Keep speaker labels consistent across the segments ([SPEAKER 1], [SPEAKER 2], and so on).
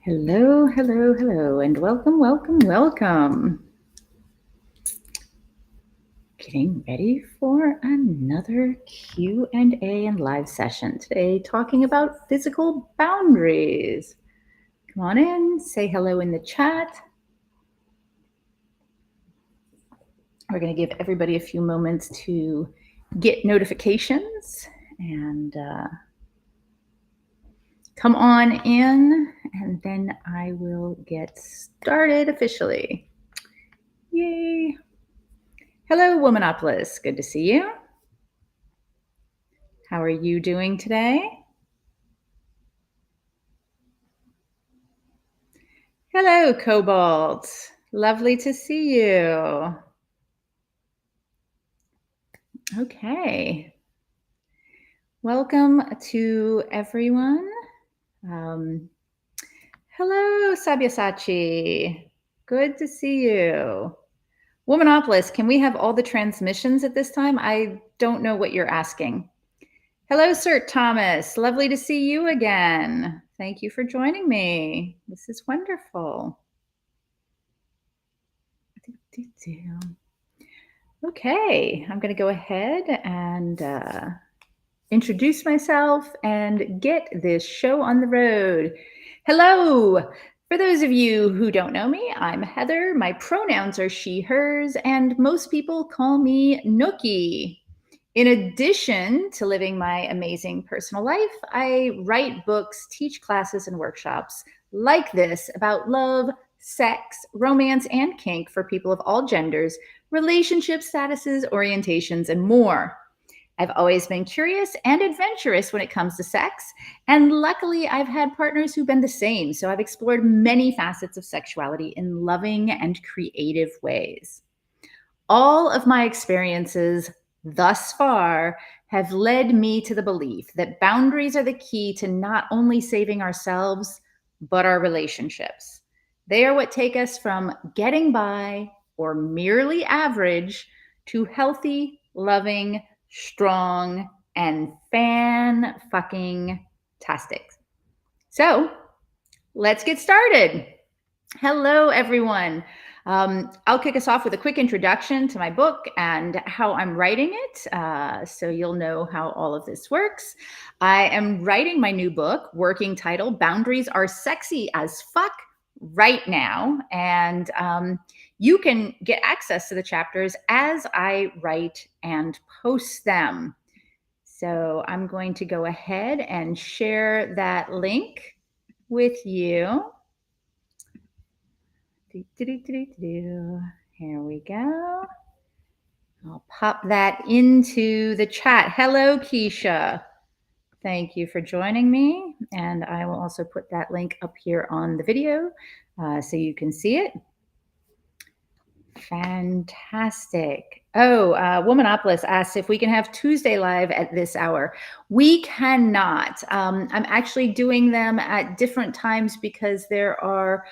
[SPEAKER 1] Hello, hello, hello, and welcome, welcome, welcome. Getting ready for another Q&A and live session today, talking about physical boundaries. Come on in, say hello in the chat. We're going to give everybody a few moments to get notifications and come on in, and then I will get started officially. Yay! Hello, Womanopolis. Good to see you. How are you doing today? Hello, Cobalt. Lovely to see you. Okay. Welcome to everyone. Hello, Sabyasachi. Good to see you. Womanopolis, can we have all the transmissions at this time? I don't know what you're asking. Hello, Sir Thomas. Lovely to see you again. Thank you for joining me. This is wonderful. Okay, I'm going to go ahead and introduce myself and get this show on the road. Hello! For those of you who don't know me, I'm Heather. My pronouns are she, hers, and most people call me Nookie. In addition to living my amazing personal life, I write books, teach classes, and workshops like this about love, sex, romance, and kink for people of all genders, relationship statuses, orientations, and more. I've always been curious and adventurous when it comes to sex, and luckily I've had partners who've been the same, so I've explored many facets of sexuality in loving and creative ways. All of my experiences thus far have led me to the belief that boundaries are the key to not only saving ourselves, but our relationships. They are what take us from getting by or merely average to healthy, loving, strong, and fan-fucking-tastic. So let's get started. Hello, everyone. I'll kick us off with a quick introduction to my book and how I'm writing it, so you'll know how all of this works. I am writing my new book, working title, Boundaries Are Sexy as Fuck, right now, and you can get access to the chapters as I write and post them. So I'm going to go ahead and share that link with you. Here we go. I'll pop that into the chat. Hello, Keisha. Thank you for joining me. And I will also put that link up here on the video so you can see it. Fantastic. Oh, Womanopolis asks if we can have Tuesday live at this hour. We cannot. I'm actually doing them at different times because there are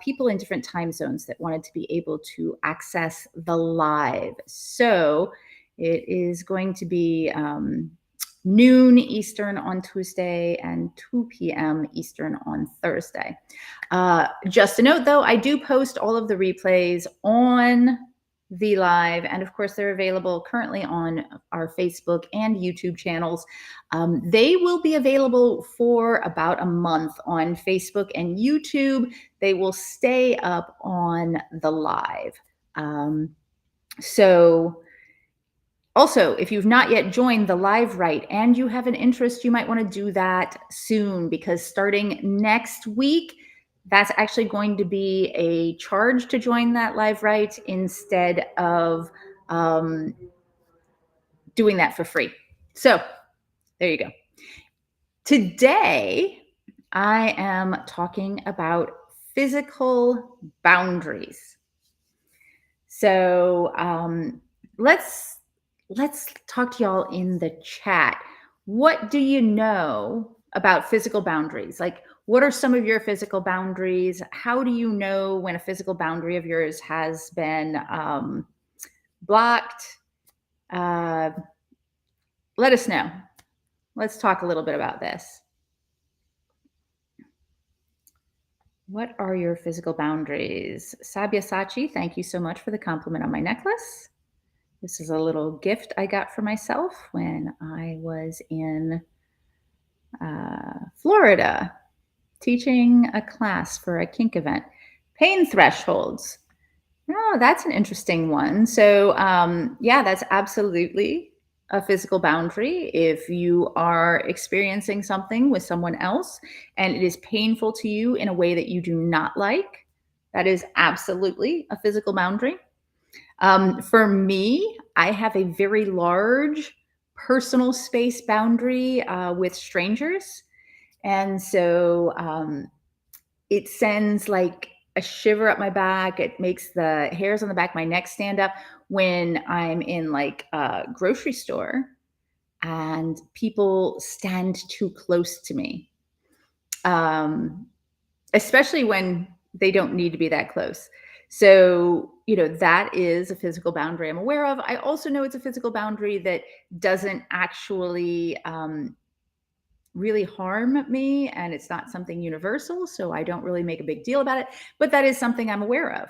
[SPEAKER 1] people in different time zones that wanted to be able to access the live. So it is going to be noon Eastern on Tuesday and 2 p.m. Eastern on Thursday. Just a note, though, I do post all of the replays on the live, and of course, they're available currently on our Facebook and YouTube channels. They will be available for about a month on Facebook and YouTube. They will stay up on the live. Also, if you've not yet joined the live write and you have an interest, you might want to do that soon, because starting next week, that's actually going to be a charge to join that live write instead of doing that for free. So there you go. Today, I am talking about physical boundaries. So let's talk to y'all in the chat. What do you know about physical boundaries? Like, what are some of your physical boundaries? How do you know when a physical boundary of yours has been blocked? Let us know. Let's talk a little bit about this. What are your physical boundaries? Sabyasachi, thank you so much for the compliment on my necklace. This is a little gift I got for myself when I was in Florida teaching a class for a kink event. Pain thresholds. Oh, that's an interesting one. So, yeah, that's absolutely a physical boundary. If you are experiencing something with someone else and it is painful to you in a way that you do not like, that is absolutely a physical boundary. For me, I have a very large personal space boundary with strangers. And so it sends like a shiver up my back. It makes the hairs on the back of my neck stand up when I'm in like a grocery store and people stand too close to me, um, especially when they don't need to be that close. So, that is a physical boundary I'm aware of. I also know it's a physical boundary that doesn't actually really harm me, and it's not something universal, so I don't really make a big deal about it, but that is something I'm aware of.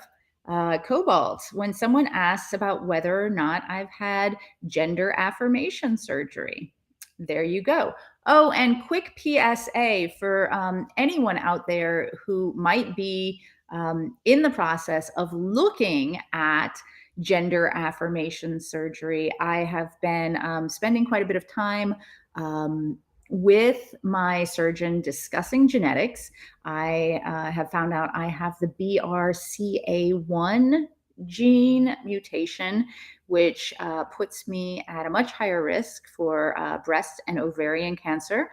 [SPEAKER 1] Cobalt, when someone asks about whether or not I've had gender affirmation surgery, there you go. Oh, and quick PSA for anyone out there who might be in the process of looking at gender affirmation surgery. I have been spending quite a bit of time with my surgeon discussing genetics. I have found out I have the BRCA1 gene mutation, which puts me at a much higher risk for breast and ovarian cancer.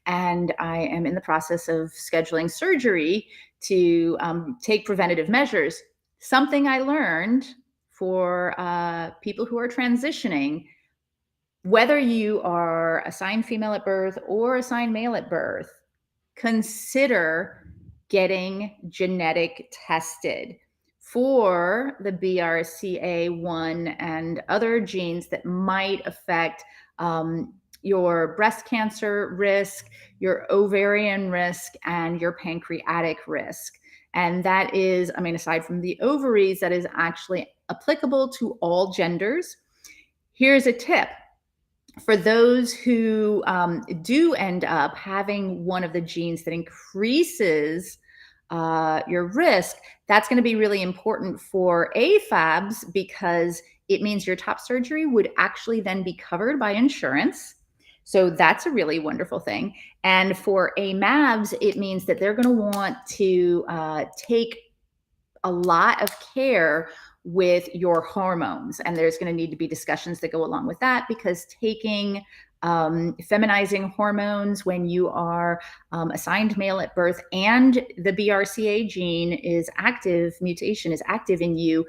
[SPEAKER 1] And I am in the process of scheduling surgery to take preventative measures. Something I learned for people who are transitioning, whether you are assigned female at birth or assigned male at birth, consider getting genetic tested for the BRCA1 and other genes that might affect your breast cancer risk, your ovarian risk, and your pancreatic risk. And that is, aside from the ovaries, that is actually applicable to all genders. Here's a tip for those who do end up having one of the genes that increases your risk. That's going to be really important for AFABs because it means your top surgery would actually then be covered by insurance. So that's a really wonderful thing. And for AMABs, it means that they're going to want to take a lot of care with your hormones. And there's going to need to be discussions that go along with that, because taking feminizing hormones when you are assigned male at birth and the BRCA gene is active, mutation is active in you,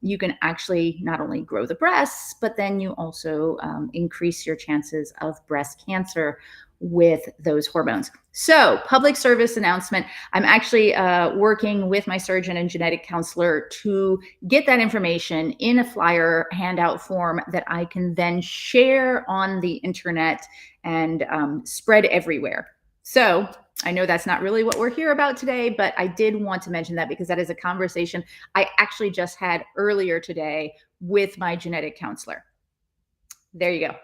[SPEAKER 1] you can actually not only grow the breasts, but then you also increase your chances of breast cancer with those hormones. So, public service announcement. I'm actually working with my surgeon and genetic counselor to get that information in a flyer handout form that I can then share on the internet and spread everywhere. So, I know that's not really what we're here about today, but I did want to mention that because that is a conversation I actually just had earlier today with my genetic counselor. There you go.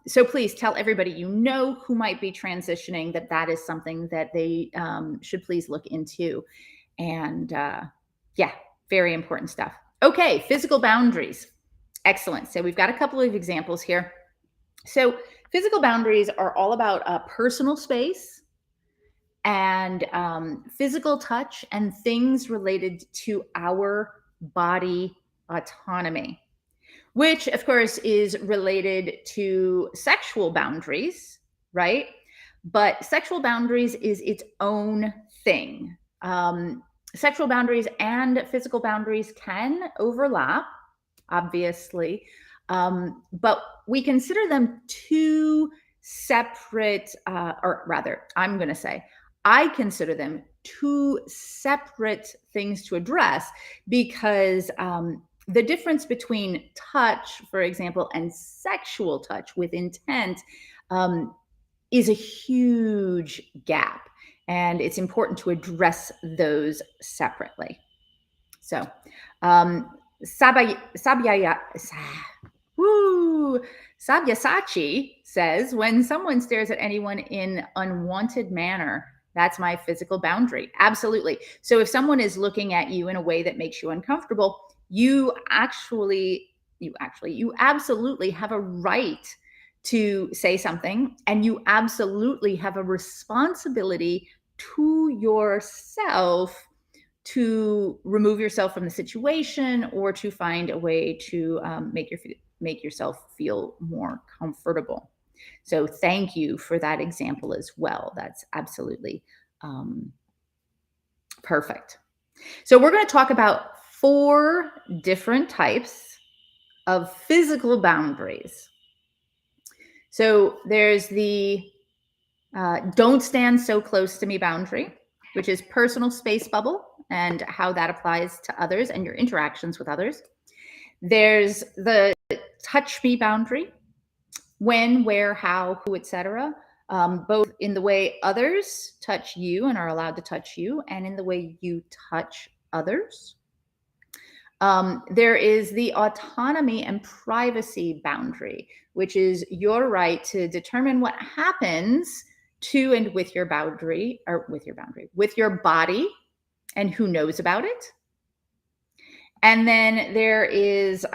[SPEAKER 1] So please tell everybody you know who might be transitioning that is something that they should please look into. And yeah, very important stuff. Okay, physical boundaries. Excellent. So we've got a couple of examples here. So physical boundaries are all about personal space and physical touch and things related to our body autonomy, which of course is related to sexual boundaries, right? But sexual boundaries is its own thing. Sexual boundaries and physical boundaries can overlap, obviously, but we consider them two separate, or rather, I'm going to say, I consider them two separate things to address because the difference between touch, for example, and sexual touch with intent is a huge gap. And it's important to address those separately. So, Sabya, Sabyasachi says, when someone stares at anyone in unwanted manner, that's my physical boundary. Absolutely. So if someone is looking at you in a way that makes you uncomfortable, you absolutely have a right to say something, and you absolutely have a responsibility to yourself to remove yourself from the situation or to find a way to make yourself feel more comfortable. So thank you for that example as well. That's absolutely perfect. So we're going to talk about 4 different types of physical boundaries. So there's the don't stand so close to me boundary, which is personal space bubble and how that applies to others and your interactions with others. There's the touch me boundary, when, where, how, who, etc. Both in the way others touch you and are allowed to touch you, and in the way you touch others. There is the autonomy and privacy boundary, which is your right to determine what happens to and with your boundary, with your body, and who knows about it. And then there is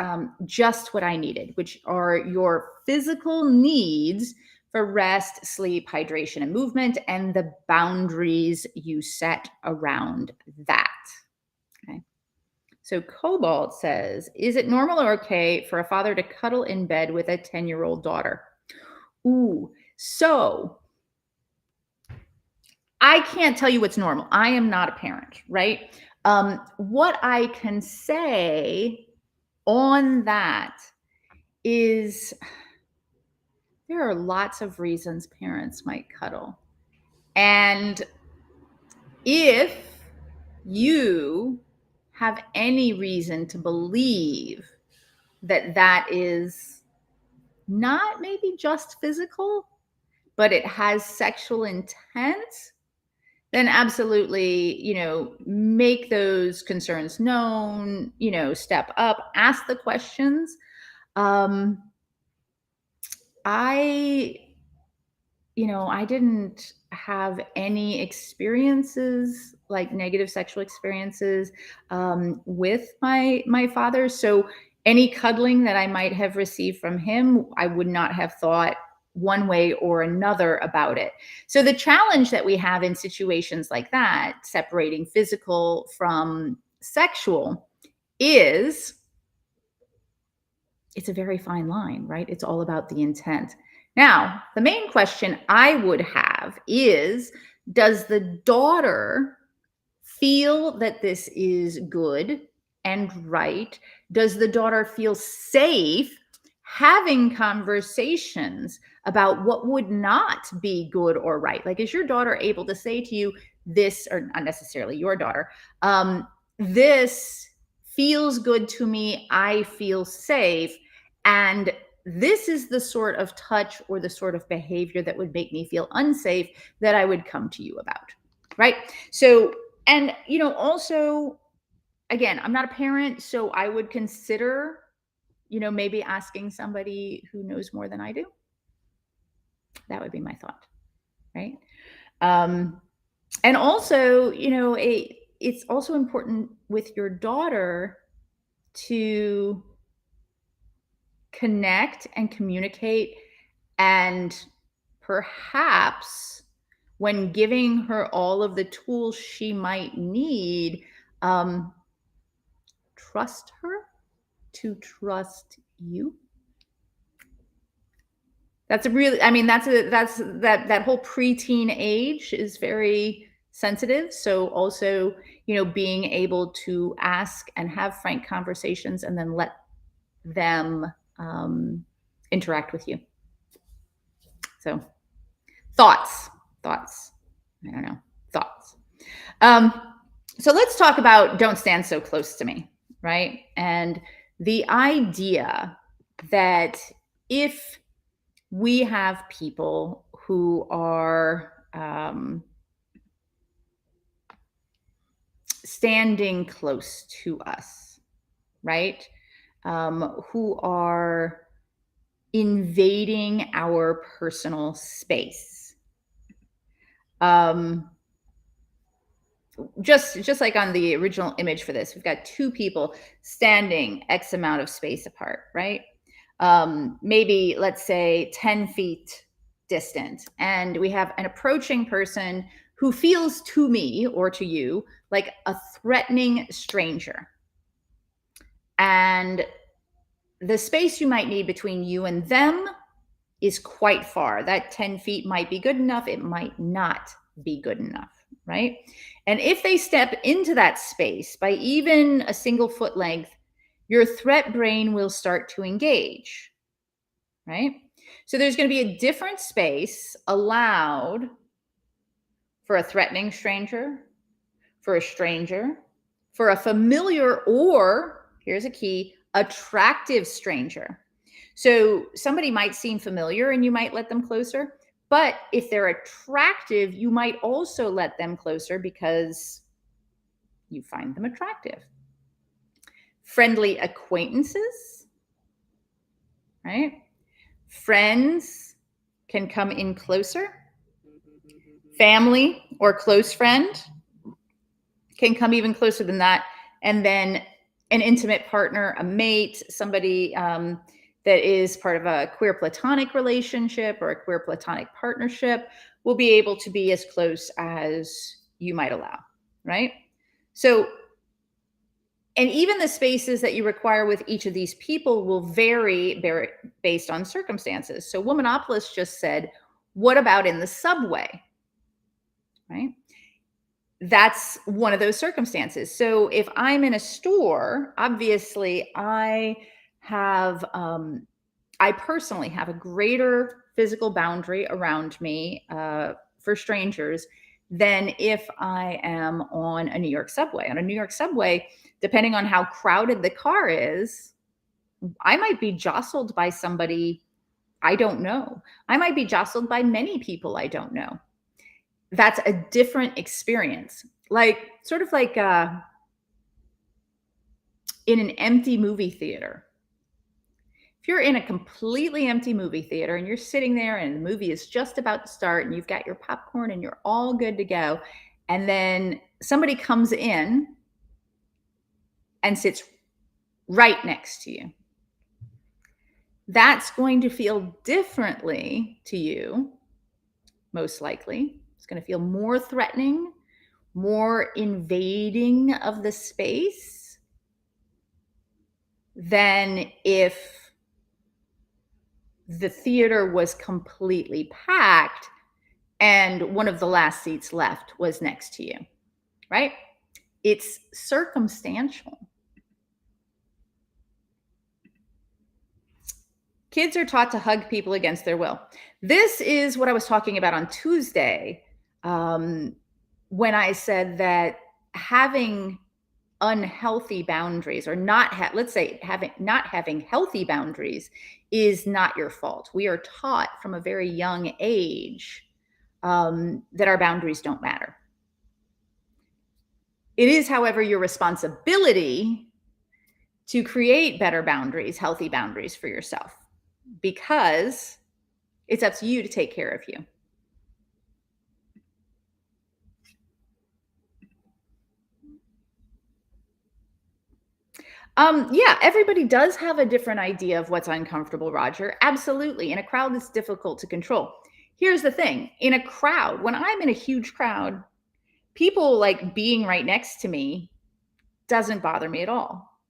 [SPEAKER 1] just what I needed, which are your physical needs for rest, sleep, hydration, and movement, and the boundaries you set around that. Okay. So Cobalt says, is it normal or okay for a father to cuddle in bed with a 10-year-old daughter? Ooh, so I can't tell you what's normal. I am not a parent, right? What I can say on that is there are lots of reasons parents might cuddle. And if you have any reason to believe that that is not maybe just physical, but it has sexual intent, then absolutely, make those concerns known, step up, ask the questions. I didn't have any experiences, like negative sexual experiences, with my father. So any cuddling that I might have received from him, I would not have thought one way or another about it. So the challenge that we have in situations like that, separating physical from sexual, is it's a very fine line, right? It's all about the intent. Now, the main question I would have is, does the daughter feel that this is good and right? Does the daughter feel safe having conversations about what would not be good or right? Like, is your daughter able to say to you this, or not necessarily your daughter, this feels good to me, I feel safe, and this is the sort of touch or the sort of behavior that would make me feel unsafe that I would come to you about, right? So, and also, again, I'm not a parent, so I would consider maybe asking somebody who knows more than I do. That would be my thought, right? And also, it's also important with your daughter to connect and communicate, and perhaps when giving her all of the tools she might need, trust her to trust you. That's that whole preteen age is very sensitive. So also, being able to ask and have frank conversations and then let them interact with you. So thoughts. I don't know. Thoughts. So let's talk about don't stand so close to me, right? And the idea that if we have people who are standing close to us, right? Who are invading our personal space. Um, just like on the original image for this, we've got two people standing X amount of space apart, right? Maybe let's say 10 feet distant, and we have an approaching person who feels to me or to you like a threatening stranger. And the space you might need between you and them is quite far. That 10 feet might be good enough, it might not be good enough, right? And if they step into that space by even a single foot length, your threat brain will start to engage, right? So there's going to be a different space allowed for a threatening stranger, for a stranger, for a familiar, or here's a key, attractive stranger. So somebody might seem familiar and you might let them closer, but if they're attractive, you might also let them closer because you find them attractive. Friendly acquaintances, right? Friends can come in closer. Family or close friend can come even closer than that. And then an intimate partner, a mate, somebody that is part of a queer platonic relationship or a queer platonic partnership will be able to be as close as you might allow, right? So, and even the spaces that you require with each of these people will vary based on circumstances. So Womanopolis just said, what about in the subway, right? That's one of those circumstances. So if I'm in a store, obviously I personally have a greater physical boundary around me for strangers than if I am on a New York subway. On a New York subway, depending on how crowded the car is, I might be jostled by somebody I don't know. I might be jostled by many people I don't know. That's a different experience. Like, sort of like in an empty movie theater. If you're in a completely empty movie theater and you're sitting there and the movie is just about to start and you've got your popcorn and you're all good to go, and then somebody comes in and sits right next to you, that's going to feel differently to you, most likely. It's going to feel more threatening, more invading of the space than if the theater was completely packed and one of the last seats left was next to you, right? It's circumstantial. Kids are taught to hug people against their will. This is what I was talking about on Tuesday when I said that having unhealthy boundaries or let's say not having healthy boundaries is not your fault. We are taught from a very young age that our boundaries don't matter. It is, however, your responsibility to create better boundaries, healthy boundaries for yourself, because it's up to you to take care of you. Yeah, everybody does have a different idea of what's uncomfortable, Roger. Absolutely. In a crowd, it's difficult to control. Here's the thing. In a crowd, when I'm in a huge crowd, people like being right next to me doesn't bother me at all.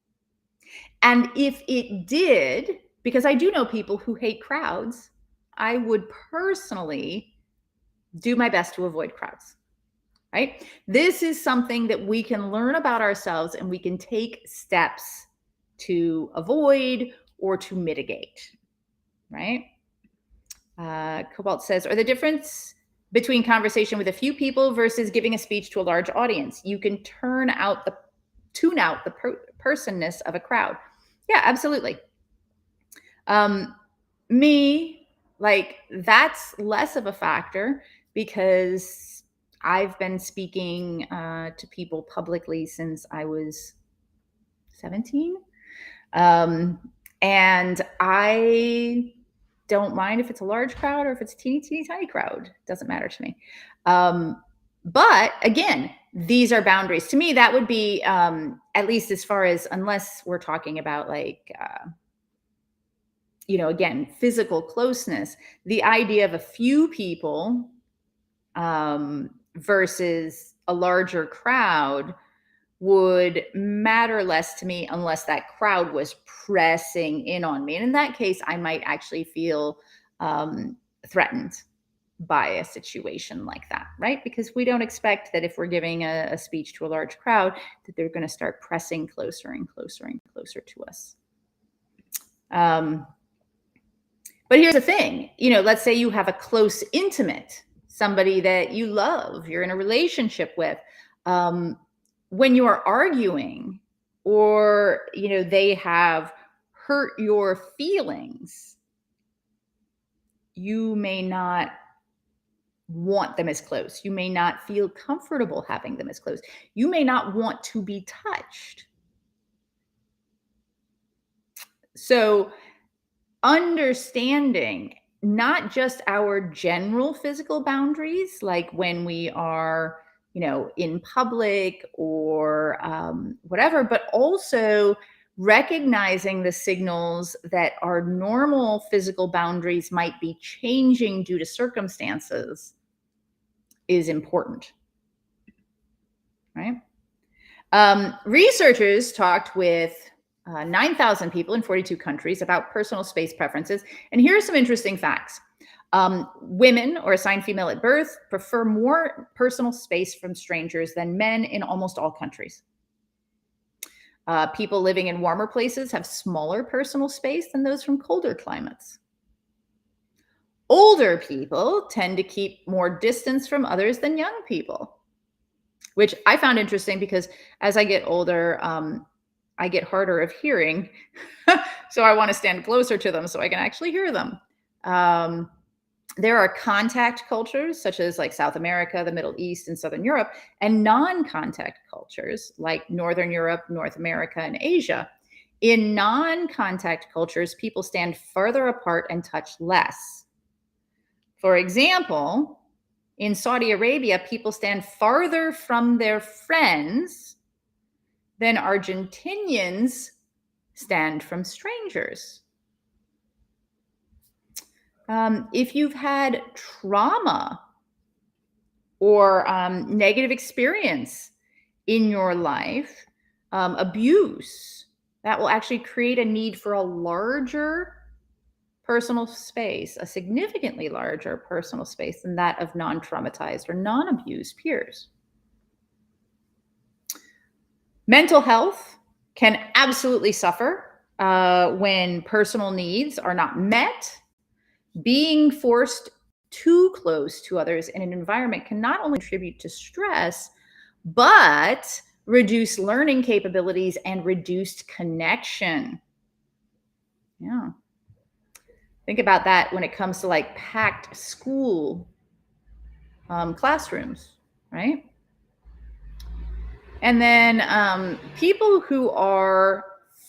[SPEAKER 1] And if it did, because I do know people who hate crowds, I would personally do my best to avoid crowds, right? This is something that we can learn about ourselves and we can take steps to avoid or to mitigate, right? Cobalt says, are the difference between conversation with a few people versus giving a speech to a large audience? You can tune out the personness of a crowd. Yeah, absolutely. Me, like, that's less of a factor because I've been speaking to people publicly since I was 17. And I don't mind if it's a large crowd or if it's a teeny, teeny, tiny crowd. Doesn't matter to me. But again, these are boundaries. To me, that would be, at least as far as, unless we're talking about like, again, physical closeness, the idea of a few people versus a larger crowd would matter less to me unless that crowd was pressing in on me. And in that case, I might actually feel threatened by a situation like that, right? Because we don't expect that if we're giving a speech to a large crowd, that they're going to start pressing closer and closer and closer to us. But here's the thing, let's say you have a close, intimate, somebody that you love, you're in a relationship with. When you are arguing or, they have hurt your feelings, you may not want them as close. You may not feel comfortable having them as close. You may not want to be touched. So understanding not just our general physical boundaries, like when we are, in public or whatever, but also recognizing the signals that our normal physical boundaries might be changing due to circumstances is important, right? Researchers talked with 9,000 people in 42 countries about personal space preferences. And here are some interesting facts. Women, or assigned female at birth, prefer more personal space from strangers than men in almost all countries. People living in warmer places have smaller personal space than those from colder climates. Older people tend to keep more distance from others than young people, which I found interesting because as I get older, I get harder of hearing. So I want to stand closer to them so I can actually hear them. There are contact cultures such as like South America, the Middle East, and Southern Europe, and non-contact cultures like Northern Europe, North America, and Asia. In non-contact cultures, people stand further apart and touch less. For example, in Saudi Arabia, people stand farther from their friends than Argentinians stand from strangers. If you've had trauma or negative experience in your life, abuse, that will actually create a need for a larger personal space, a significantly larger personal space than that of non-traumatized or non-abused peers. Mental health can absolutely suffer when personal needs are not met. Being forced too close to others in an environment can not only contribute to stress, but reduce learning capabilities and reduced connection. Yeah. Think about that when it comes to like packed school classrooms, right? And then people who are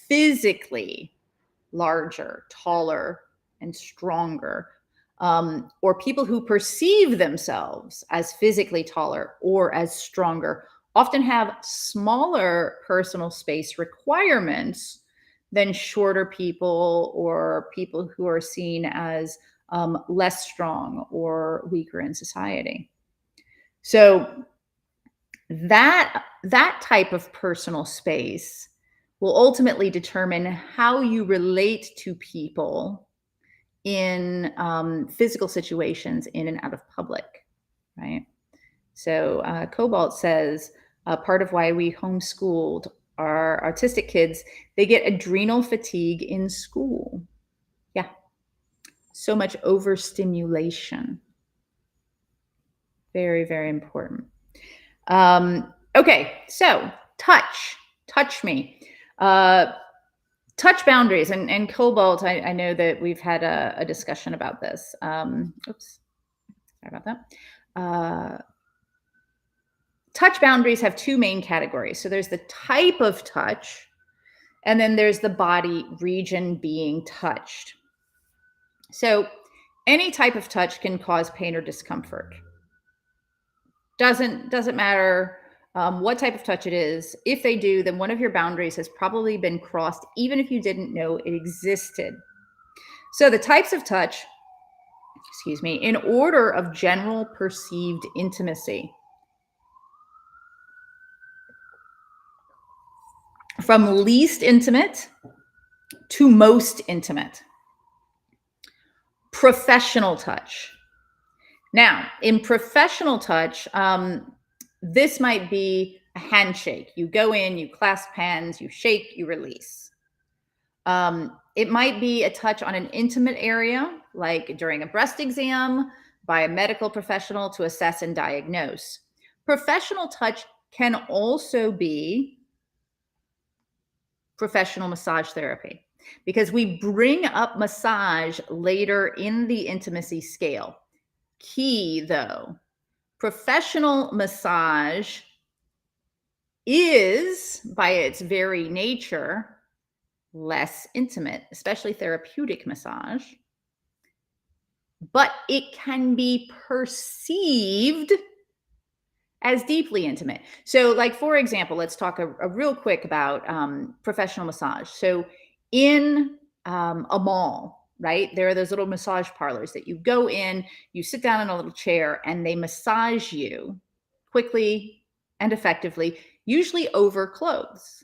[SPEAKER 1] physically larger, taller, and stronger, or people who perceive themselves as physically taller or as stronger, often have smaller personal space requirements than shorter people or people who are seen as less strong or weaker in society. So that type of personal space will ultimately determine how you relate to people in physical situations in and out of public, right? So Cobalt says, part of why we homeschooled our autistic kids, they get adrenal fatigue in school. Yeah. So much overstimulation. Very, very important. Okay, so touch me. Touch boundaries and Cobalt. I know that we've had a discussion about this. Oops, sorry about that. touch boundaries have two main categories. So there's the type of touch, and then there's the body region being touched. So any type of touch can cause pain or discomfort. Doesn't matter what type of touch it is. If they do, then one of your boundaries has probably been crossed, even if you didn't know it existed. So the types of touch, in order of general perceived intimacy. From least intimate to most intimate. Professional touch. Now, in professional touch, this might be a handshake. You go in, you clasp hands, you shake, you release. It might be a touch on an intimate area, like during a breast exam by a medical professional to assess and diagnose. Professional touch can also be professional massage therapy, because we bring up massage later in the intimacy scale. Key though, professional massage is, by its very nature, less intimate, especially therapeutic massage, but it can be perceived as deeply intimate. So, like, for example, let's talk a real quick about professional massage. So in a mall, right, there are those little massage parlors that you go in, you sit down in a little chair, and they massage you quickly and effectively, usually over clothes,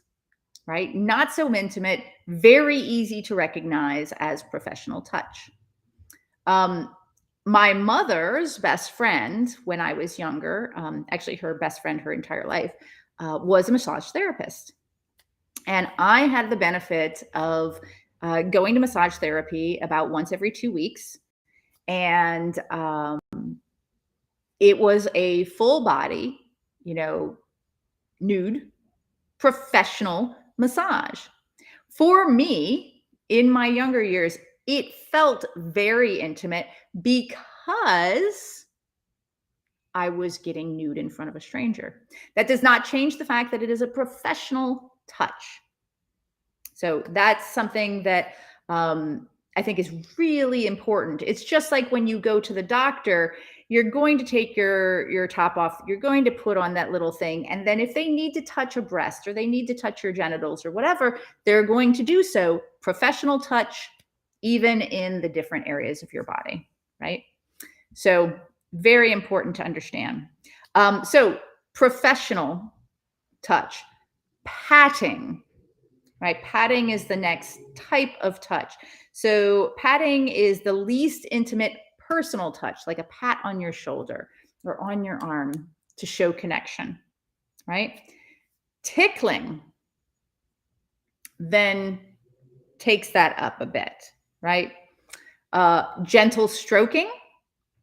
[SPEAKER 1] right? Not so intimate, very easy to recognize as professional touch. My mother's best friend when I was younger, actually her best friend her entire life, was a massage therapist. And I had the benefit of going to massage therapy about once every 2 weeks. And it was a full body, nude, professional massage. For me, in my younger years, it felt very intimate because I was getting nude in front of a stranger. That does not change the fact that it is a professional touch. So that's something that I think is really important. It's just like when you go to the doctor, you're going to take your top off, you're going to put on that little thing. And then if they need to touch a breast or they need to touch your genitals or whatever, they're going to do so. Professional touch, even in the different areas of your body, right? So very important to understand. So professional touch, patting, right? Patting is the next type of touch. So patting is the least intimate personal touch, like a pat on your shoulder or on your arm to show connection, right? Tickling then takes that up a bit, right? Gentle stroking,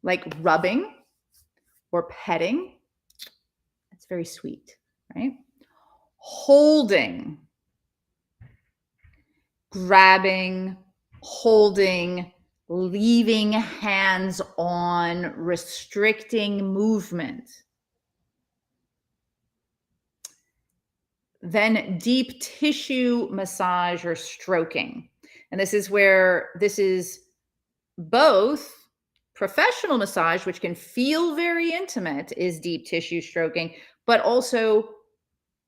[SPEAKER 1] like rubbing or petting, that's very sweet, right? Holding, grabbing, holding, leaving hands on, restricting movement. Then deep tissue massage or stroking. And this is where this is both professional massage, which can feel very intimate, is deep tissue stroking, but also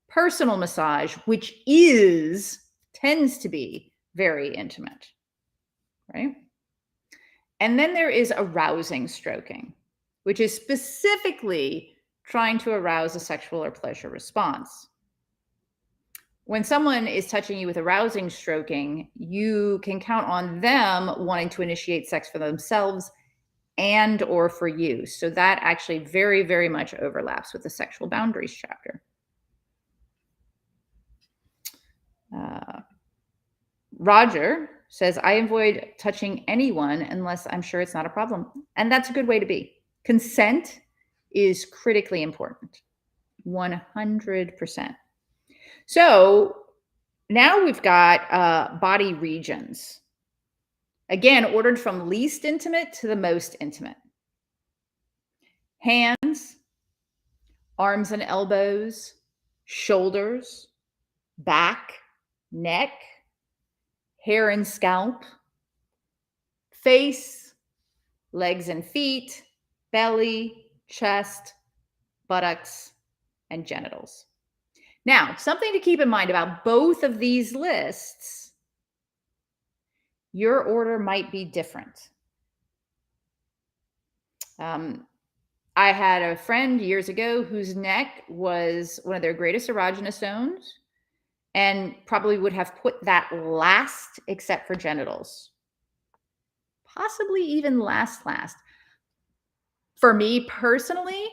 [SPEAKER 1] personal massage, which tends to be very intimate, right? And then there is arousing stroking, which is specifically trying to arouse a sexual or pleasure response. When someone is touching you with arousing stroking, you can count on them wanting to initiate sex for themselves and or for you. So that actually very, very much overlaps with the sexual boundaries chapter. Roger says, I avoid touching anyone unless I'm sure it's not a problem. And that's a good way to be. Consent is critically important. 100%. So now we've got body regions. Again, ordered from least intimate to the most intimate. Hands, arms and elbows, shoulders, back, neck, hair and scalp, face, legs and feet, belly, chest, buttocks, and genitals. Now, something to keep in mind about both of these lists, your order might be different. I had a friend years ago whose neck was one of their greatest erogenous zones and probably would have put that last except for genitals. Possibly even last. For me personally,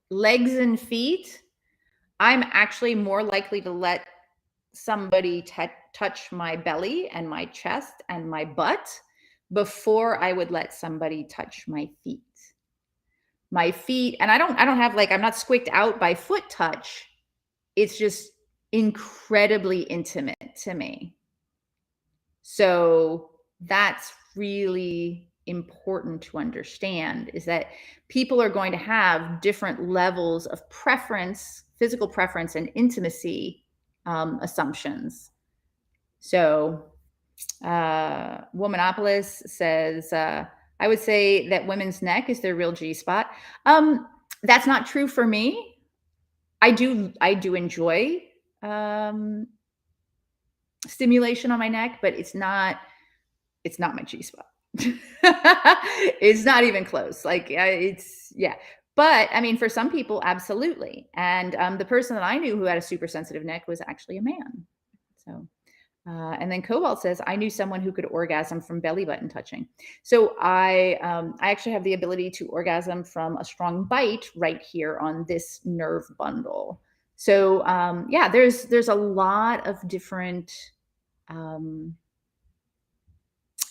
[SPEAKER 1] legs and feet, I'm actually more likely to let somebody touch my belly and my chest and my butt before I would let somebody touch my feet. My feet, and I don't have, like, I'm not squeaked out by foot touch. It's just incredibly intimate to me. So that's really important to understand, is that people are going to have different levels of preference, physical preference, and intimacy assumptions. So Womanopolis says, I would say that women's neck is their real G spot. That's not true for me. I do enjoy stimulation on my neck, but it's not my G spot. It's not even close. Like, it's, yeah. But I mean, for some people, absolutely. And the person that I knew who had a super sensitive neck was actually a man. So, and then Cobalt says, I knew someone who could orgasm from belly button touching. So I actually have the ability to orgasm from a strong bite right here on this nerve bundle. So yeah, there's a lot of different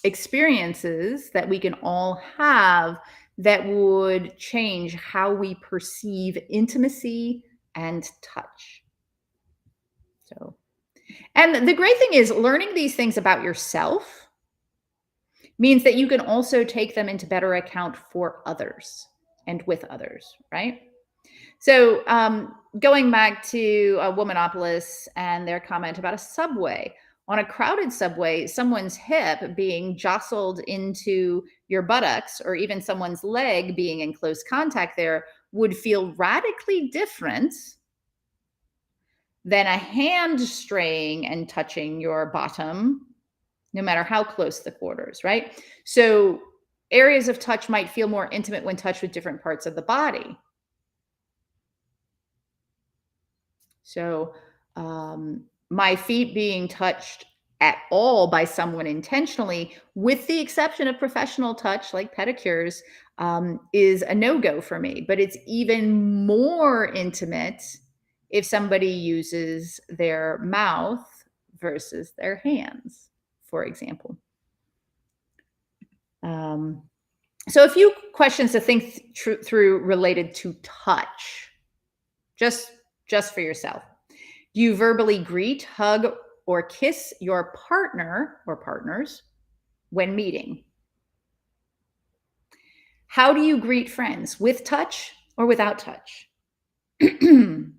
[SPEAKER 1] experiences that we can all have that would change how we perceive intimacy and touch. So, and the great thing is, learning these things about yourself means that you can also take them into better account for others and with others, right? So going back to Womanopolis and their comment about a subway. On a crowded subway, someone's hip being jostled into your buttocks, or even someone's leg being in close contact there, would feel radically different than a hand straying and touching your bottom, no matter how close the quarters, right? So areas of touch might feel more intimate when touched with different parts of the body. So my feet being touched at all by someone intentionally, with the exception of professional touch like pedicures, is a no-go for me. But it's even more intimate if somebody uses their mouth versus their hands, for example. So a few questions to think through related to touch, just for yourself. Do you verbally greet, hug, or kiss your partner or partners when meeting? How do you greet friends? With touch or without touch? When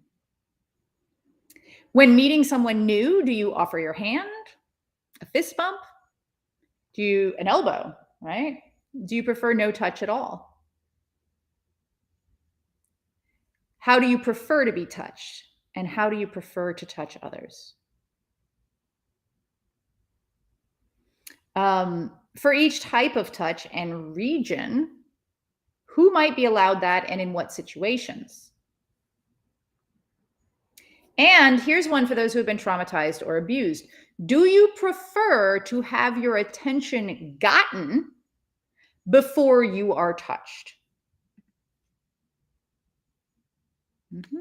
[SPEAKER 1] meeting someone new, do you offer your hand, a fist bump? An elbow, right? Do you prefer no touch at all? How do you prefer to be touched? And how do you prefer to touch others? For each type of touch and region, who might be allowed that and in what situations? And here's one for those who have been traumatized or abused. Do you prefer to have your attention gotten before you are touched? Mm-hmm.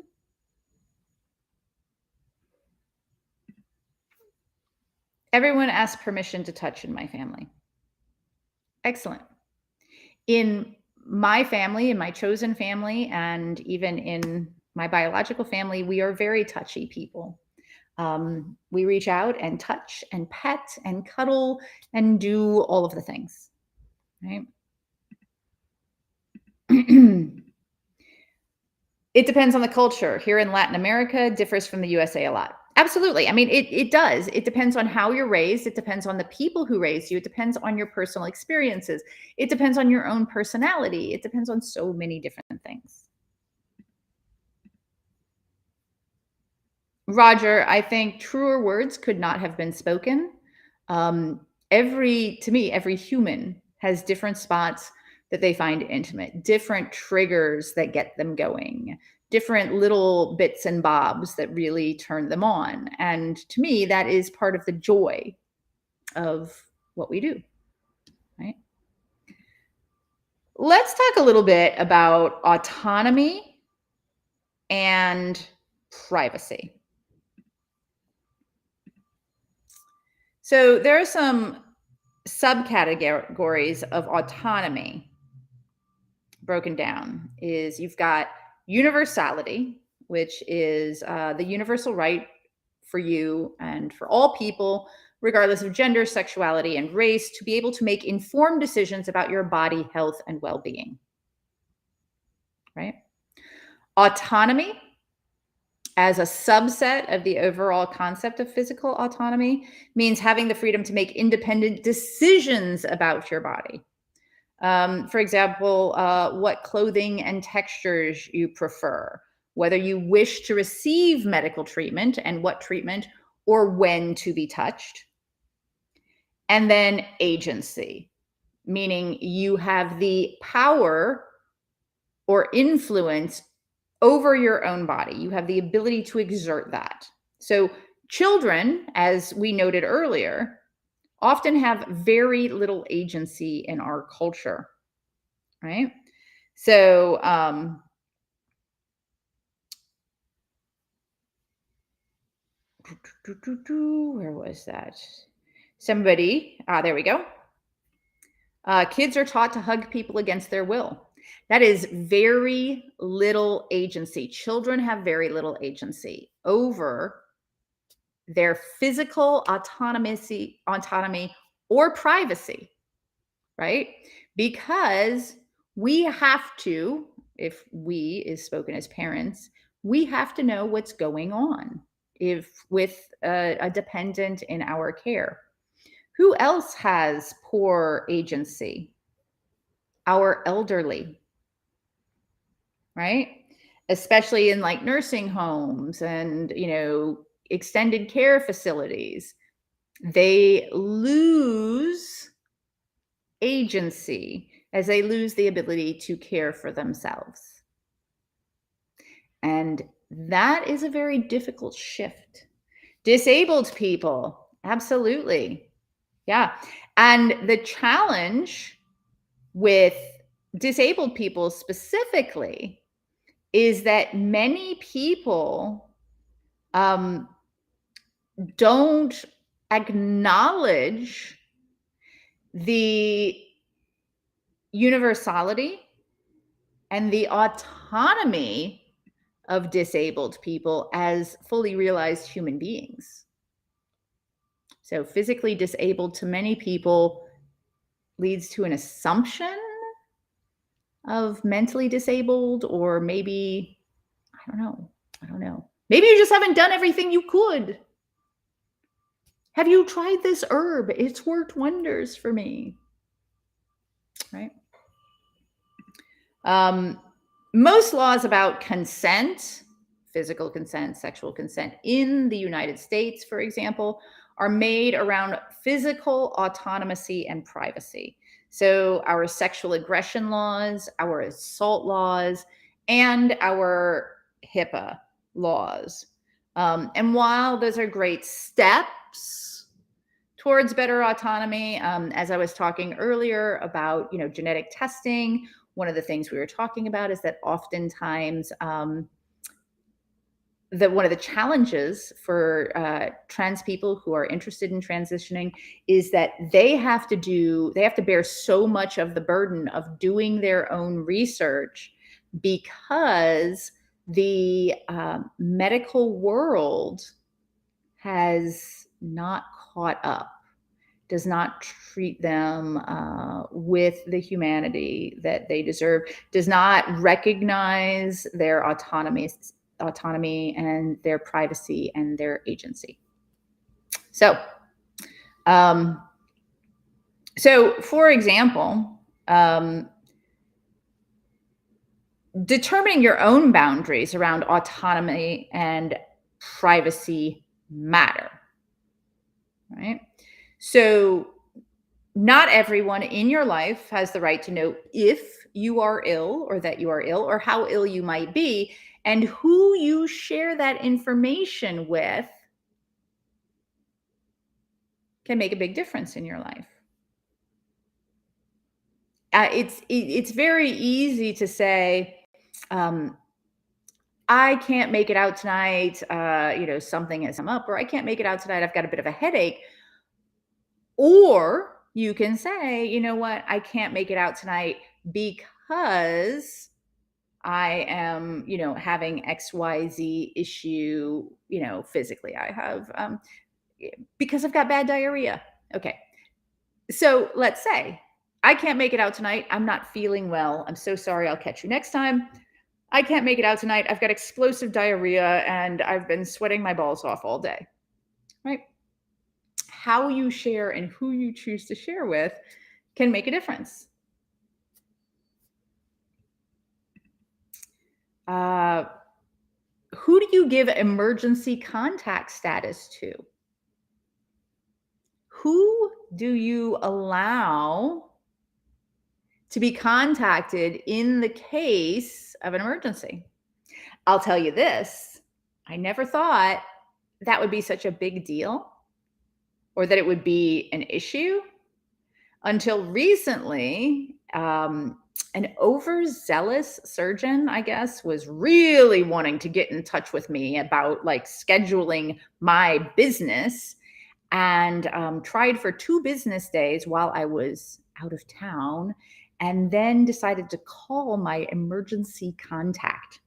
[SPEAKER 1] Everyone asks permission to touch in my family. Excellent. In my family, in my chosen family, and even in my biological family, we are very touchy people. We reach out and touch and pet and cuddle and do all of the things, right? It depends on the culture. Here in Latin America, differs from the USA a lot. Absolutely. I mean, it does. It depends on how you're raised. It depends on the people who raised you. It depends on your personal experiences. It depends on your own personality. It depends on so many different things. Roger, I think truer words could not have been spoken. To me, every human has different spots that they find intimate, different triggers that get them going, different little bits and bobs that really turn them on. And to me, that is part of the joy of what we do, right? Let's talk a little bit about autonomy and privacy. So there are some subcategories of autonomy broken down. Is you've got universality, which is the universal right for you and for all people, regardless of gender, sexuality, and race, to be able to make informed decisions about your body, health, and well-being. Right? Autonomy, as a subset of the overall concept of physical autonomy, means having the freedom to make independent decisions about your body. For example, what clothing and textures you prefer, whether you wish to receive medical treatment and what treatment, or when to be touched. And then agency, meaning you have the power or influence over your own body. You have the ability to exert that. So children, as we noted earlier, often have very little agency in our culture, right? So, where was that? There we go. Kids are taught to hug people against their will. That is very little agency. Children have very little agency over their physical autonomy or privacy, right? Because we have to, if we is spoken as parents, we have to know what's going on if with a dependent in our care. Who else has poor agency? Our elderly, right? Especially in like nursing homes and, extended care facilities. They lose agency as they lose the ability to care for themselves. And that is a very difficult shift. Disabled people, absolutely. Yeah. And the challenge with disabled people specifically is that many people don't acknowledge the universality and the autonomy of disabled people as fully realized human beings. So physically disabled to many people leads to an assumption of mentally disabled, or maybe, I don't know. Maybe you just haven't done everything you could. Have you tried this herb? It's worked wonders for me. Right? Most laws about consent, physical consent, sexual consent in the United States, for example, are made around physical autonomy and privacy. So our sexual aggression laws, our assault laws, and our HIPAA laws. And while those are great steps towards better autonomy, as I was talking earlier about, genetic testing, one of the things we were talking about is that oftentimes one of the challenges for trans people who are interested in transitioning is that they have to bear so much of the burden of doing their own research, because the medical world has not caught up. does not treat them with the humanity that they deserve, does not recognize their autonomy and their privacy and their agency. So, um, for example, determining your own boundaries around autonomy and privacy matter, right? So, not everyone in your life has the right to know if you are ill or that you are ill or how ill you might be, and who you share that information with can make a big difference in your life. It's very easy to say, I can't make it out tonight. Something has come up, or I can't make it out tonight. I've got a bit of a headache. Or you can say, you know what, I can't make it out tonight because I am, having XYZ issue, physically. I have, because I've got bad diarrhea. Okay. So let's say I can't make it out tonight. I'm not feeling well. I'm so sorry. I'll catch you next time. I can't make it out tonight. I've got explosive diarrhea and I've been sweating my balls off all day. Right? How you share and who you choose to share with can make a difference. Who do you give emergency contact status to? Who do you allow to be contacted in the case of an emergency? I'll tell you this, I never thought that would be such a big deal or that it would be an issue until recently. An overzealous surgeon, I guess, was really wanting to get in touch with me about like scheduling my business, and tried for 2 business days while I was out of town, and then decided to call my emergency contact.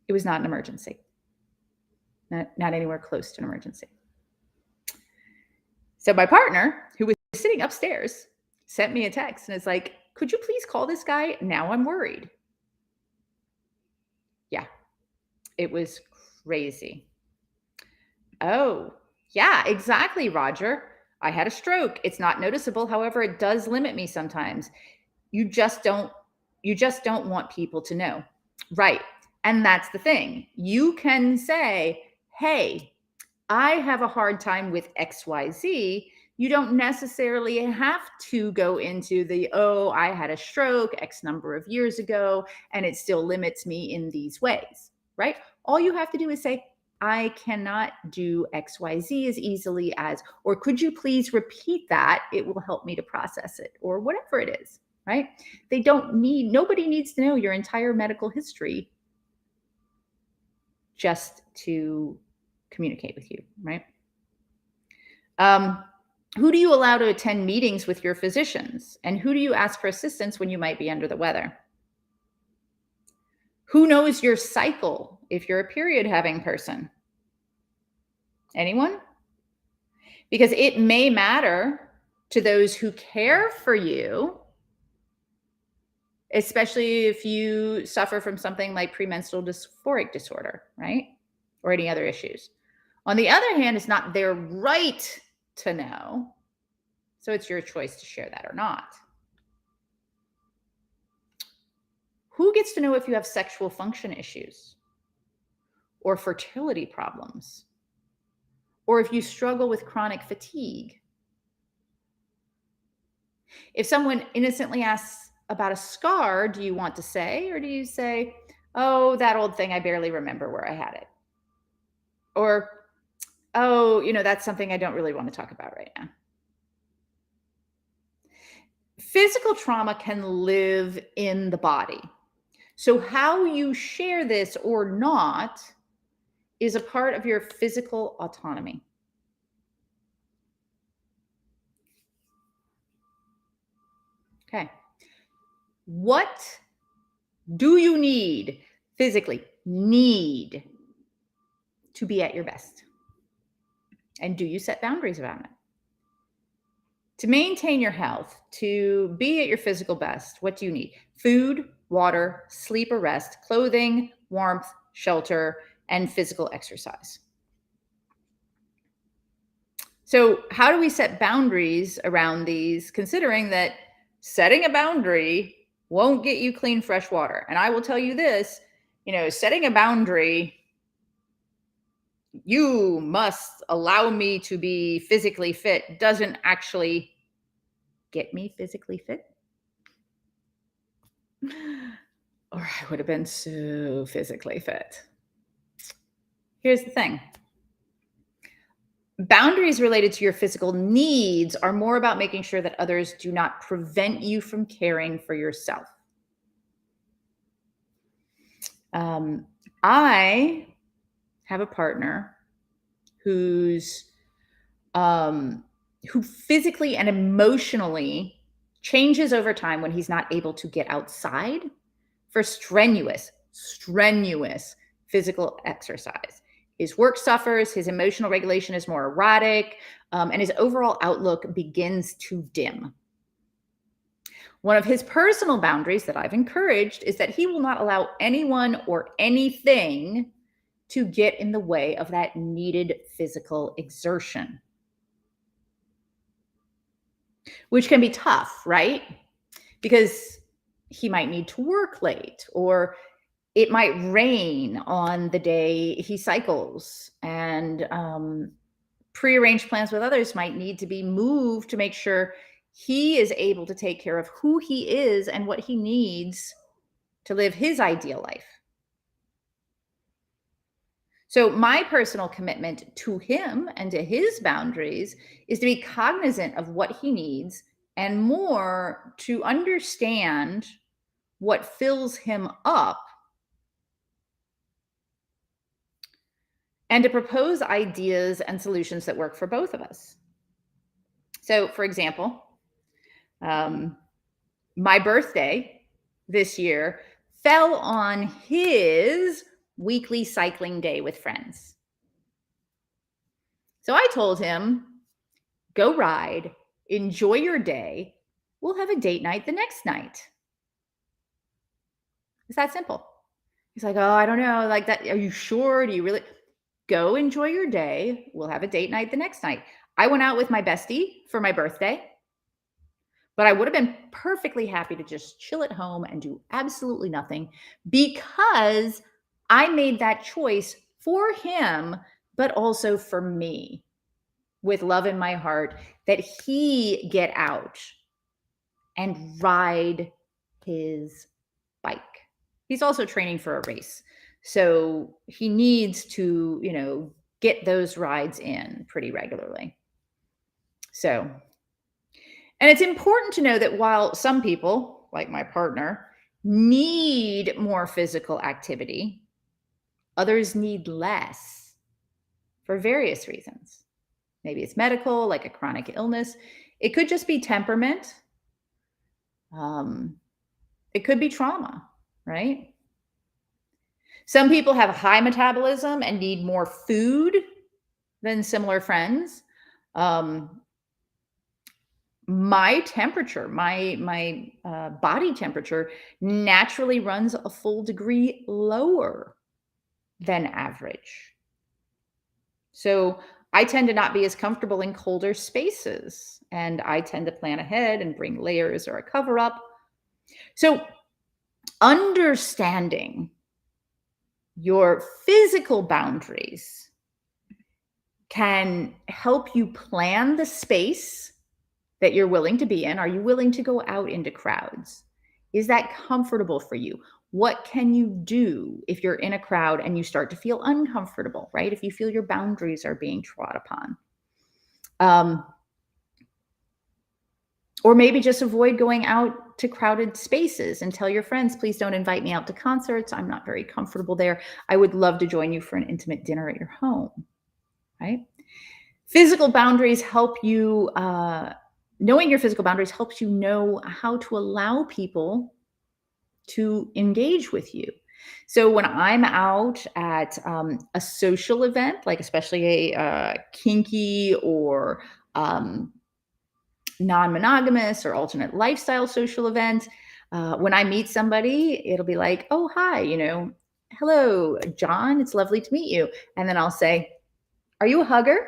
[SPEAKER 1] It was not an emergency. Not anywhere close to an emergency. So my partner, who was sitting upstairs, sent me a text and it's like, could you please call this guy? Now I'm worried. Yeah, it was crazy. Oh, yeah, exactly, Roger. I had a stroke. It's not noticeable. However, it does limit me sometimes. You just don't want people to know. Right. And that's the thing. You can say, hey, I have a hard time with XYZ. You don't necessarily have to go into the, oh, I had a stroke X number of years ago, and it still limits me in these ways, right? All you have to do is say, I cannot do XYZ as easily as, or could you please repeat that? It will help me to process it, or whatever it is, right? Nobody needs to know your entire medical history just to communicate with you, right? Who do you allow to attend meetings with your physicians? And who do you ask for assistance when you might be under the weather? Who knows your cycle if you're a period having person? Anyone? Because it may matter to those who care for you, especially if you suffer from something like premenstrual dysphoric disorder, right? Or any other issues. On the other hand, it's not their right to know. So it's your choice to share that or not. Who gets to know if you have sexual function issues or fertility problems, or if you struggle with chronic fatigue? If someone innocently asks about a scar, do you want to say, or do you say, oh, that old thing, I barely remember where I had it? Or, oh, that's something I don't really want to talk about right now. Physical trauma can live in the body. So how you share this or not is a part of your physical autonomy. Okay. What do you need physically? Need to be at your best. And do you set boundaries around it? To maintain your health, to be at your physical best, what do you need? Food, water, sleep or rest, clothing, warmth, shelter, and physical exercise. So, how do we set boundaries around these, considering that setting a boundary won't get you clean, fresh water? And I will tell you this, setting a boundary, you must allow me to be physically fit, doesn't actually get me physically fit. Or I would have been so physically fit. Here's the thing. Boundaries related to your physical needs are more about making sure that others do not prevent you from caring for yourself. Um, I have a partner who's who physically and emotionally changes over time when he's not able to get outside for strenuous physical exercise. His work suffers, his emotional regulation is more erratic, and his overall outlook begins to dim. One of his personal boundaries that I've encouraged is that he will not allow anyone or anything to get in the way of that needed physical exertion, which can be tough, right? Because he might need to work late, or it might rain on the day he cycles, and prearranged plans with others might need to be moved to make sure he is able to take care of who he is and what he needs to live his ideal life. So, my personal commitment to him and to his boundaries is to be cognizant of what he needs and more to understand what fills him up and to propose ideas and solutions that work for both of us. So, for example, um, my birthday this year fell on his weekly cycling day with friends. So I told him, go ride, enjoy your day. We'll have a date night the next night. It's that simple. He's like, oh, I don't know. Like that. Are you sure? Do you really go enjoy your day? We'll have a date night the next night. I went out with my bestie for my birthday, but I would have been perfectly happy to just chill at home and do absolutely nothing because I made that choice for him, but also for me, with love in my heart, that he get out and ride his bike. He's also training for a race. So he needs to, get those rides in pretty regularly. So, and it's important to know that while some people, like my partner, need more physical activity, others need less for various reasons. Maybe it's medical, like a chronic illness. It could just be temperament. It could be trauma, right? Some people have a high metabolism and need more food than similar friends. My temperature, my body temperature naturally runs a full degree lower than average. So I tend to not be as comfortable in colder spaces, and I tend to plan ahead and bring layers or a cover up. So understanding your physical boundaries can help you plan the space that you're willing to be in. Are you willing to go out into crowds? Is that comfortable for you? What can you do if you're in a crowd and you start to feel uncomfortable, right? If you feel your boundaries are being trod upon. Or maybe just avoid going out to crowded spaces and tell your friends, please don't invite me out to concerts. I'm not very comfortable there. I would love to join you for an intimate dinner at your home, right? Physical boundaries help you, knowing your physical boundaries helps you know how to allow people to engage with you. So when I'm out at a social event, like especially a kinky or um, non-monogamous or alternate lifestyle social event, when I meet somebody, it'll be like, "Oh, hi, hello, John. It's lovely to meet you." And then I'll say, "Are you a hugger?"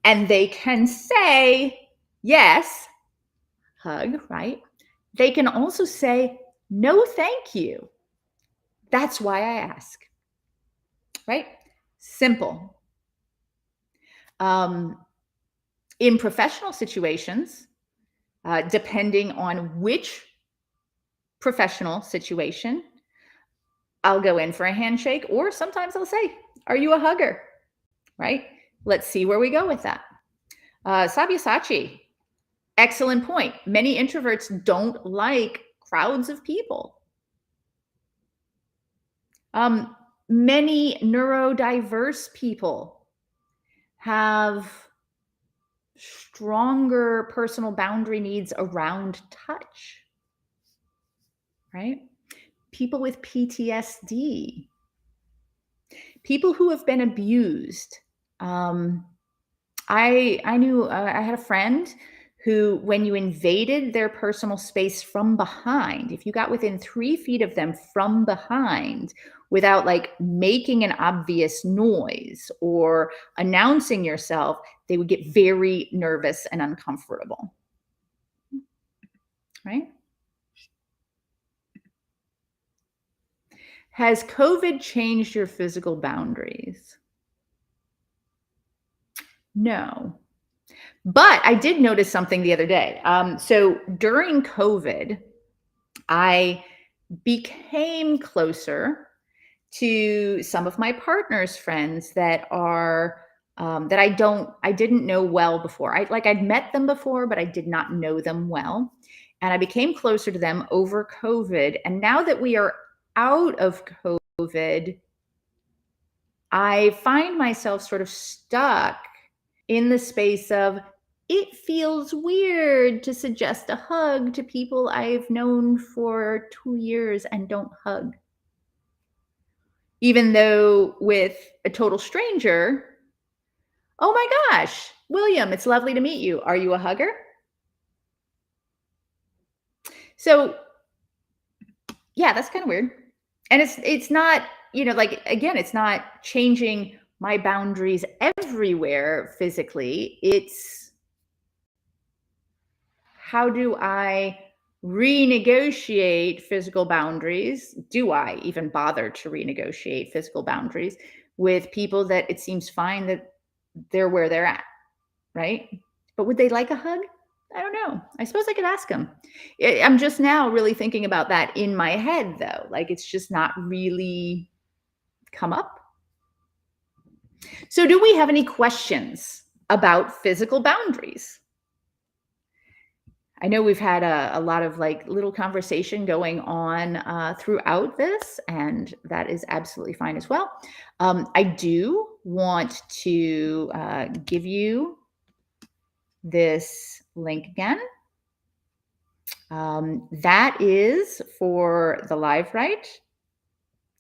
[SPEAKER 1] And they can say, "Yes, hug," right? They can also say, "No, thank you. That's why I ask." Right? Simple. Um, in professional situations, depending on which professional situation, I'll go in for a handshake, or sometimes I'll say, "Are you a hugger?" Right? Let's see where we go with that. Sabyasachi, excellent point. Many introverts don't like crowds of people. Um, many neurodiverse people have stronger personal boundary needs around touch, right? People with PTSD, people who have been abused. Um, I knew I had a friend who, when you invaded their personal space from behind, if you got within 3 feet of them from behind without like making an obvious noise or announcing yourself, they would get very nervous and uncomfortable. Right? Has COVID changed your physical boundaries? No. But I did notice something the other day. So during COVID, I became closer to some of my partner's friends that are that I didn't know well before. I'd met them before, but I did not know them well. And I became closer to them over COVID. And now that we are out of COVID, I find myself sort of stuck in the space of, it feels weird to suggest a hug to people I've known for 2 years and don't hug. Even though with a total stranger, "Oh my gosh, William, it's lovely to meet you. Are you a hugger?" So, yeah, that's kind of weird. And it's not, like again, it's not changing my boundaries everywhere physically. It's, how do I renegotiate physical boundaries? Do I even bother to renegotiate physical boundaries with people that it seems fine that they're where they're at, right? But would they like a hug? I don't know. I suppose I could ask them. I'm just now really thinking about that in my head, though. Like it's just not really come up. So, do we have any questions about physical boundaries? I know we've had a lot of like little conversation going on throughout this, and that is absolutely fine as well. I do want to give you this link again. That is for the live write.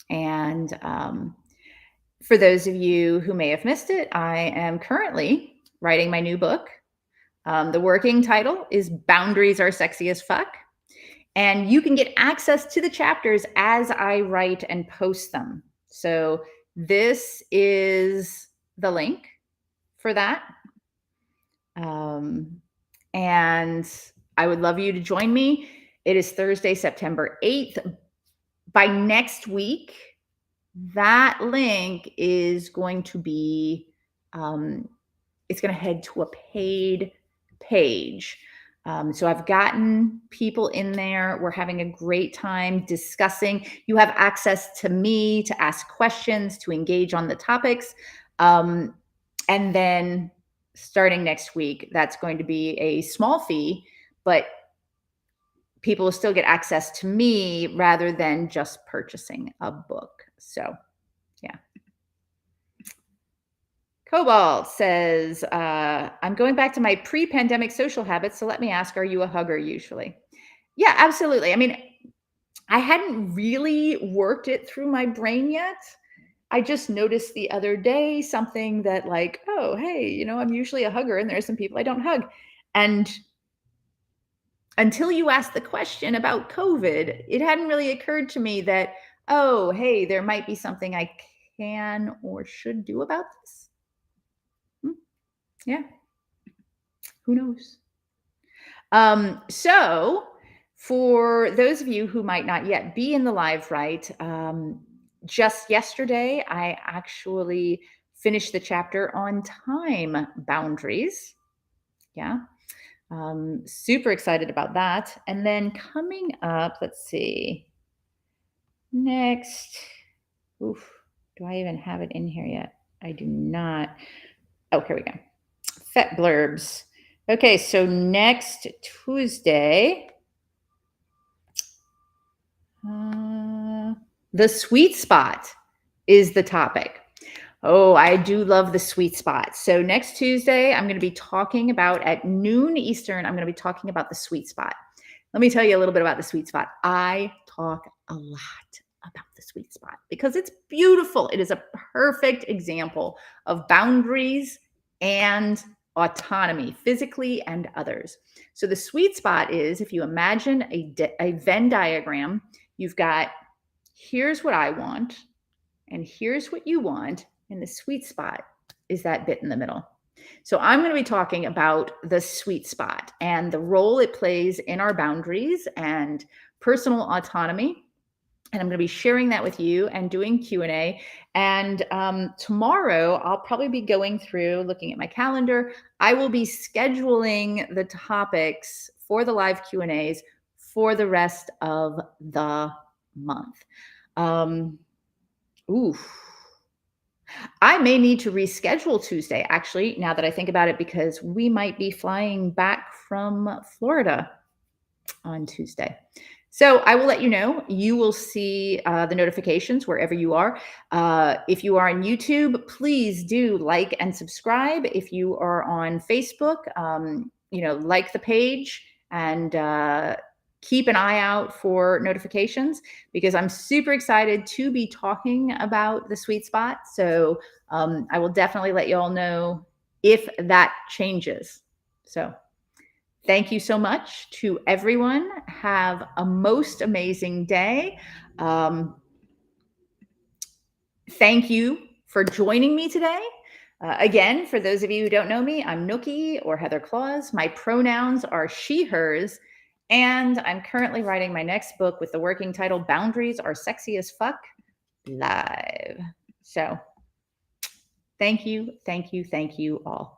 [SPEAKER 1] And for those of you who may have missed it, I am currently writing my new book. The working title is Boundaries Are Sexy as Fuck. And you can get access to the chapters as I write and post them. So this is the link for that. And I would love you to join me. It is Thursday, September 8th. By next week, that link is going to be, it's going to head to a paid page. So I've gotten people in there. We're having a great time discussing. You have access to me to ask questions, to engage on the topics. And then starting next week, that's going to be a small fee, but people will still get access to me rather than just purchasing a book. So, yeah. Cobalt says, I'm going back to my pre-pandemic social habits. So let me ask, are you a hugger usually? Yeah, absolutely. I mean, I hadn't really worked it through my brain yet. I just noticed the other day something that like, oh, hey, I'm usually a hugger and there are some people I don't hug. And until you asked the question about COVID, it hadn't really occurred to me that, oh, hey, there might be something I can or should do about this. Yeah, who knows? So, for those of you who might not yet be in the live right, just yesterday, I actually finished the chapter on time boundaries. Yeah. Super excited about that. And then coming up, let's see, next. Oof, do I even have it in here yet? I do not. Oh, here we go. Fet blurbs. Okay, so next Tuesday, the sweet spot is the topic. Oh, I do love the sweet spot. So next Tuesday, I'm going to be talking about at noon Eastern, I'm going to be talking about the sweet spot. Let me tell you a little bit about the sweet spot. I talk a lot about the sweet spot because it's beautiful. It is a perfect example of boundaries and autonomy, physically and others. So the sweet spot is, if you imagine a Venn diagram, you've got, here's what I want, and here's what you want, and the sweet spot is that bit in the middle. So I'm going to be talking about the sweet spot and the role it plays in our boundaries and personal autonomy. And I'm going to be sharing that with you and doing Q&A. And tomorrow, I'll probably be going through, looking at my calendar. I will be scheduling the topics for the live Q&As for the rest of the month. I may need to reschedule Tuesday, actually, now that I think about it, because we might be flying back from Florida on Tuesday. So I will let you know. You will see the notifications wherever you are. If you are on YouTube, please do like and subscribe. If you are on Facebook, like the page and keep an eye out for notifications, because I'm super excited to be talking about the sweet spot. So I will definitely let you all know if that changes. So thank you so much to everyone. Have a most amazing day. Thank you for joining me today. Again, for those of you who don't know me, I'm Nookie or Heather Claus. My pronouns are she, hers, and I'm currently writing my next book with the working title, Boundaries Are Sexy as Fuck, live. So thank you all.